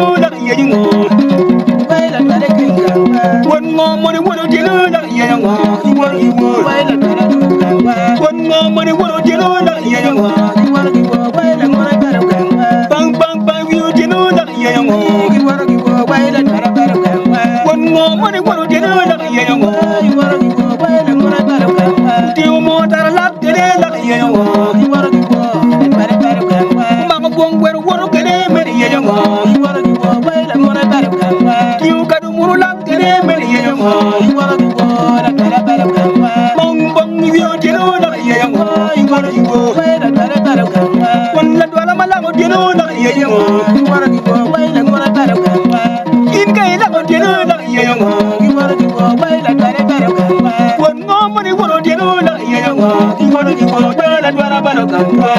tino la ye ngo Wai la tare kinga wa. won ngo mo ni wono tino la ye ngo iwor iwor Wai la tare kinga wa. won ngo mo ni wono tino la ye ngo Iwar iwo wai la mora tare kinga. bang bang bang wi tino la ye ngo Iwar iwo wai la tare kinga. won ngo mo ni wono tino la ye ngo Iwar iwo wai la mora tare kinga. ti mo tar la tene la ye ngo Iwar iwo la tare kinga. ma ko bong wer wono kene me ye ngo Iwar iwo wai la mora tare kinga. ti ka du muru la kene me ye ngo Iwar iwo la tare kinga. bong bong wi tino la ye ngo iwor iwor Wai la tare kinga. won la dwala mala mo tino la ye ngo Iwar iwo wai la mora tare kinga. in kay la mo tino la ye ngo Iwar iwo wai la tare kinga. won ngo mo ni wono tino la ye ngo iwor iwor la dwala balo kamba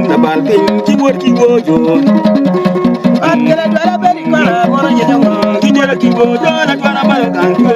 da bal pin ki wor ki gojo Akela dwala beri kwana mora yejawa. ki jara ki gojo la dwala balo kamba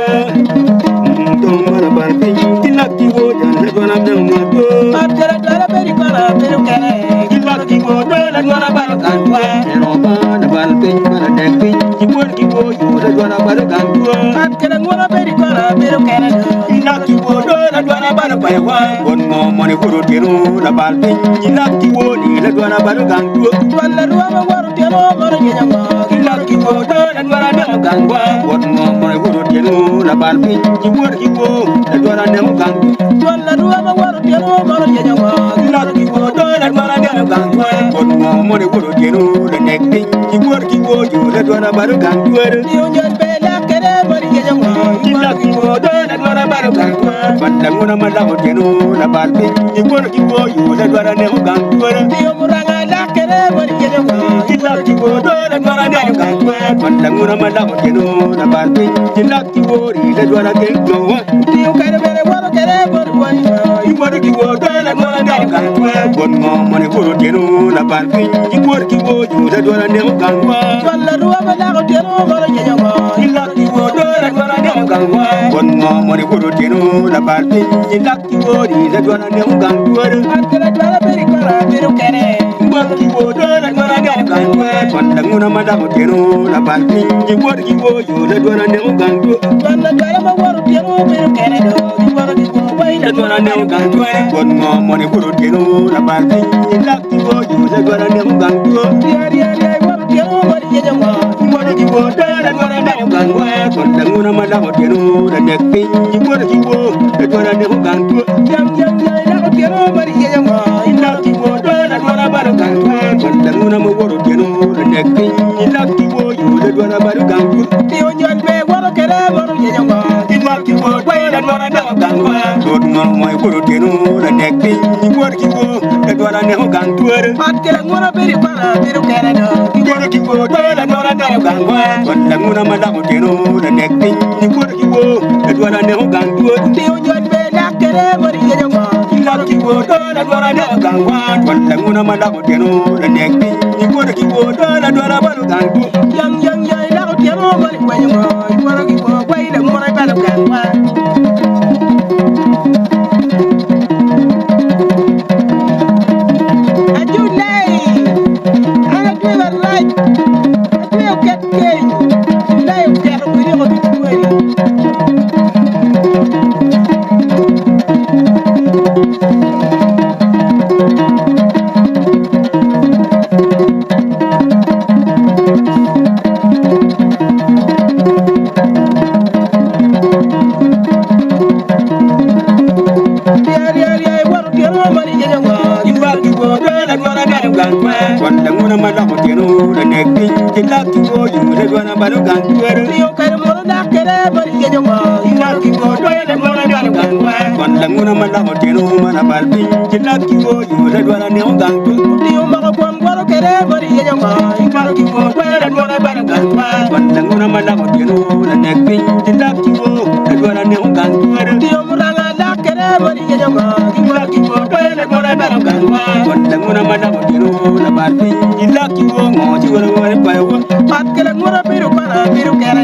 dom la bal pin ki la ki gojo la dwala balo kamba Akela dwala beri kwana beru kene. ki la ki gojo la dwala balo kamba no ba da bal pin la dek pin ki wor ki gojo la dwala balo kamba Akela ngora beri kwana beru kene. Inaki wodo la dwana bana paiwa bon mo moni kuro tiro la balpe inaki wodi la dwana bana gantu Wala ruwa ma waru teno mora yejawa. inaki wodo la dwana demu gangwa bon mo moni kuro tiro la balpe wodi wo la dwana demu gantu Wala ruwa ma waru teno mora yejawa. inaki wodo la dwana demu gangwa bon mo moni kuro tiro la nekti wodi wo la dwana bana gantu Diyo nyon bela kene mora yejawa. inaki wodo la dwana bana gangwa banda ngona mala tiro la balpe wodi wo la dwana demu gantu Diyo muranga la kene mora yejawa. Ilaki wodo la dwara demu gangwa banda ngona mala tiro la balpe ilaki wodi la dwana gangwa Diyo kene bere waru kene mora wanya. Iwori ki wodo la dwara demu gangwa bon mo moni kuro tiro la balpe iwori ki wodo la dwara demu gangwa Wala ruwa ma la teno mora yejawa. ilaki wodo la dwara demu gangwa bon mo moni kuro tiro la balpe ilaki wodi la dwara demu gangwa Akela dwala beri kwana beru kene. Iwori wodo la dwara demu gangwa banda ngona mala tiro la balpe iwori ki wodo la dwara demu gangwa Wala dwala ma waru teno beru kene do. Iwara iwo wai la la dwara demu gangwa bon mo moni kuro tiro la balpe ilaki wodo la dwara demu gangwa Yari yari ay waru teno mora yejawa. Iwori ki wodo la dwara demu gangwa banda ngona mala tiro la nekti iwori ki wodo la dwara demu gangwa Yam yam yam la teno mora yejawa. ilaki wodo la dwara balo gangwa banda ngona mo woro tiro la nekti ilaki wodo la dwara balo gangwa Diyo nyon be waru kene mora yejawa. ilaki wodo la dwara demu gangwa dot mo moy woro tiro la nekti iwori ki wodo la dwara demu gangwa Akela ngora beri kwana beru kene do. Iwori ki wodo la dwara demu gangwa banda ngona mala tiro la nekti iwori ki wodo la dwara demu gangwa Diyo nyon be la kene mora yejawa. ilaki wodo la dwara demu gangwa banda ngona mala tiro la nekti iwori ki wodo la dwara balo gangwa Yam yam yam la teno mora yejawa. Iwara iwo wai la mora balo kene. ilaki wodo la dwara demu gangwa banda ngona mala tiro la nekti ilaki wodo la dwara balo gangwa ilaki wodo la dwara demu gangwa banda ngona mala tiro mana balbi ilaki wodo la dwara demu gangwa ilaki wodo la dwara balo gangwa banda ngona mala tiro la nekti ilaki wodo la dwara demu gangwa ilaki wodo la dwara balo gangwa banda ngona mala tiro la balbi ilaki wodo mo ci wala wala payo Pat kele ngora biru para biru kele